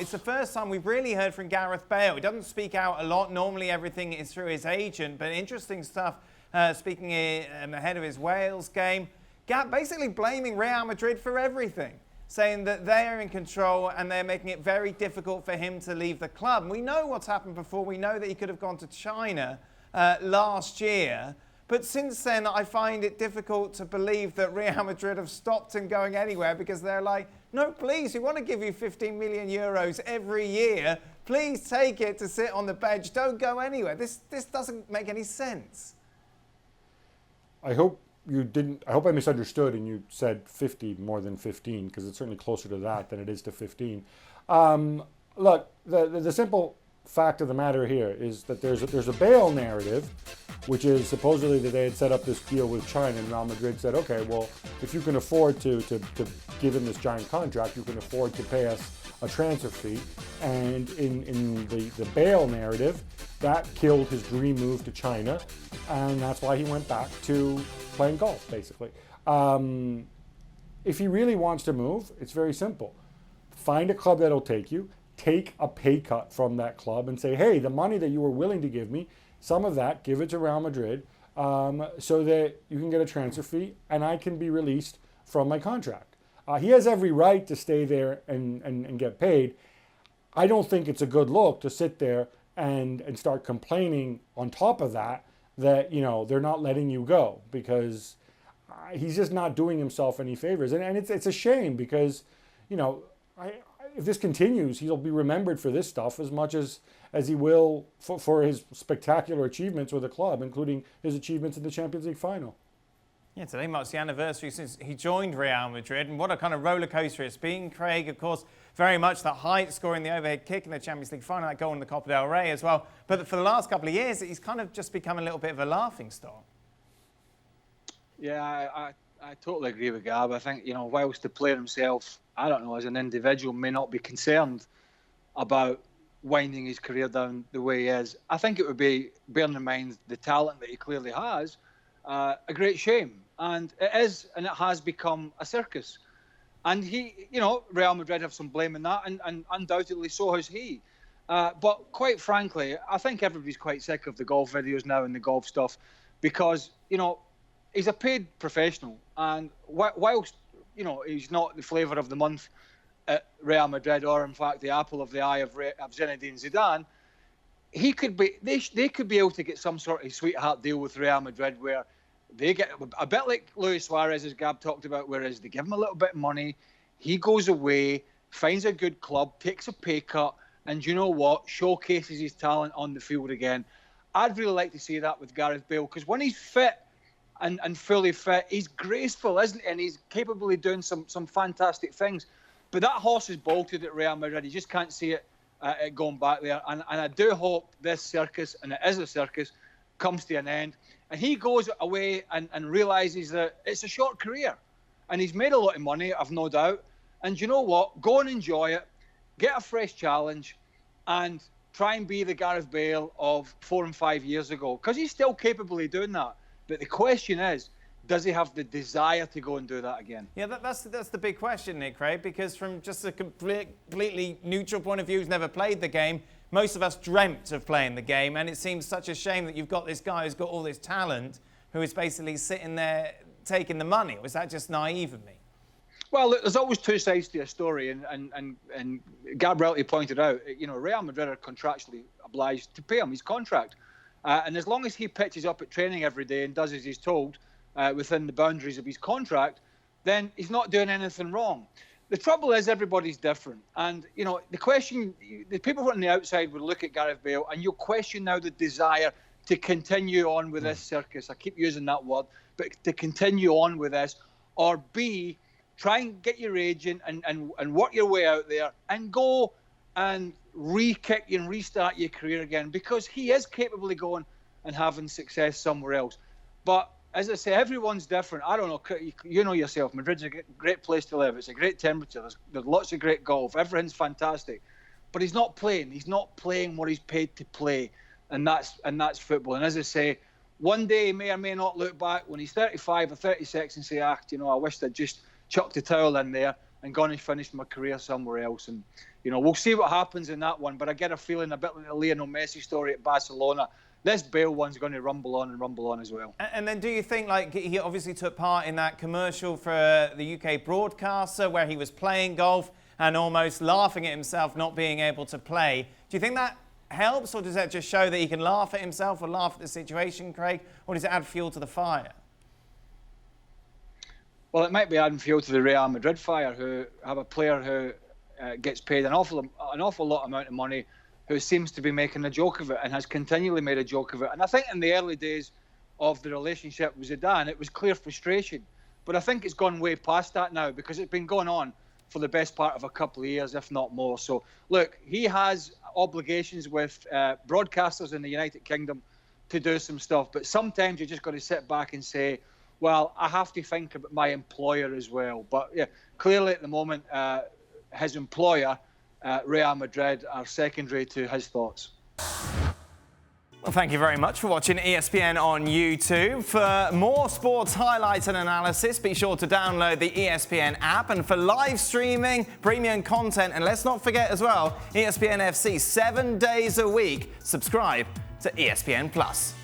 It's the first time we've really heard from Gareth Bale. He doesn't speak out a lot. Normally everything is through his agent, but interesting stuff speaking ahead of his Wales game. Gab basically blaming Real Madrid for everything, saying that they are in control and they're making it very difficult for him to leave the club. And we know what's happened before. We know that he could have gone to China last year. But since then, I find it difficult to believe that Real Madrid have stopped him going anywhere, because they're like, no, please, we want to give you 15 million euros every year. Please take it to sit on the bench. Don't go anywhere. This doesn't make any sense. I hope you didn't. I hope I misunderstood and you said 50 more than 15, because it's certainly closer to that than it is to 15. Look, the simple fact of the matter here is that there's a Bale narrative, which is supposedly that they had set up this deal with China, and Real Madrid said, okay, well, if you can afford to give him this giant contract, you can afford to pay us a transfer fee. And in the Bale narrative, that killed his dream move to China, and that's why he went back to playing golf, basically. If he really wants to move, it's very simple. Find a club that'll take you, take a pay cut from that club and say, hey, the money that you were willing to give me, some of that, give it to Real Madrid so that you can get a transfer fee and I can be released from my contract. He has every right to stay there and get paid. I don't think it's a good look to sit there and start complaining on top of that, you know, they're not letting you go, because he's just not doing himself any favors. And it's a shame, because, you know, if this continues, he'll be remembered for this stuff as much as he will for his spectacular achievements with the club, including his achievements in the Champions League final. Yeah, today marks the anniversary since he joined Real Madrid, and what a kind of roller coaster it's been. Craig, of course, very much the height, scoring the overhead kick in the Champions League final, that goal in the Copa del Rey as well. But for the last couple of years, he's kind of just become a little bit of a laughing stock. Yeah, I totally agree with Gab. I think, you know, whilst the player himself, I don't know, as an individual, may not be concerned about winding his career down the way he is, I think it would be, bearing in mind the talent that he clearly has, a great shame. And it is, and it has become a circus. And he, you know, Real Madrid have some blame in that, and undoubtedly so has he. But quite frankly, I think everybody's quite sick of the golf videos now and the golf stuff, because, you know, he's a paid professional. And whilst, you know, he's not the flavour of the month at Real Madrid, or in fact the apple of the eye of Zinedine Zidane, he could be. They could be able to get some sort of sweetheart deal with Real Madrid, where they get a bit like Luis Suarez, as Gab talked about, whereas they give him a little bit of money, he goes away, finds a good club, takes a pay cut, and you know what, showcases his talent on the field again. I'd really like to see that with Gareth Bale, because when he's fit and fully fit, he's graceful, isn't he? And he's capable of doing some fantastic things. But that horse is bolted at Real Madrid. You just can't see it going back there. And I do hope this circus, and it is a circus, comes to an end. And he goes away and realises that it's a short career. And he's made a lot of money, I've no doubt. And you know what? Go and enjoy it. Get a fresh challenge and try and be the Gareth Bale of 4 and 5 years ago. Because he's still capable of doing that. But the question is, does he have the desire to go and do that again? Yeah, that's the big question, Nick, Craig, because from just a completely neutral point of view who's never played the game, most of us dreamt of playing the game, and it seems such a shame that you've got this guy who's got all this talent who is basically sitting there taking the money. Or is that just naive of me? Well, look, there's always two sides to a story, and Gab rightly pointed out, you know, Real Madrid are contractually obliged to pay him his contract. And as long as he pitches up at training every day and does as he's told within the boundaries of his contract, then he's not doing anything wrong. The trouble is everybody's different. And, you know, the question, the people on the outside would look at Gareth Bale and you'll question now the desire to continue on with this circus. I keep using that word, but to continue on with this, or B, try and get your agent and work your way out there and go and re-kick and restart your career again, because he is capable of going and having success somewhere else. But as I say, everyone's different. I don't know, you know yourself, Madrid's a great place to live. It's a great temperature. There's lots of great golf. Everything's fantastic. But he's not playing. He's not playing what he's paid to play. And that's football. And as I say, one day he may or may not look back when he's 35 or 36 and say, you know, I wished I'd just chucked the towel in there and gone and finished my career somewhere else. And You know, we'll see what happens in that one, but I get a feeling a bit like the Lionel Messi story at Barcelona. This Bale one's going to rumble on as well. And then do you think, like, he obviously took part in that commercial for the UK broadcaster where he was playing golf and almost laughing at himself not being able to play. Do you think that helps, or does that just show that he can laugh at himself or laugh at the situation, Craig, or does it add fuel to the fire? Well, it might be adding fuel to the Real Madrid fire, who have a player who gets paid an awful lot amount of money, who seems to be making a joke of it and has continually made a joke of it. And I think in the early days of the relationship with Zidane, it was clear frustration. But I think it's gone way past that now, because it's been going on for the best part of a couple of years, if not more. So, look, he has obligations with broadcasters in the United Kingdom to do some stuff. But sometimes you just got to sit back and say, well, I have to think about my employer as well. But, yeah, clearly at the moment, his employer, Real Madrid, are secondary to his thoughts. Well, thank you very much for watching ESPN on YouTube. For more sports highlights and analysis, be sure to download the ESPN app. And for live streaming, premium content, and let's not forget as well, ESPN FC 7 days a week. Subscribe to ESPN+.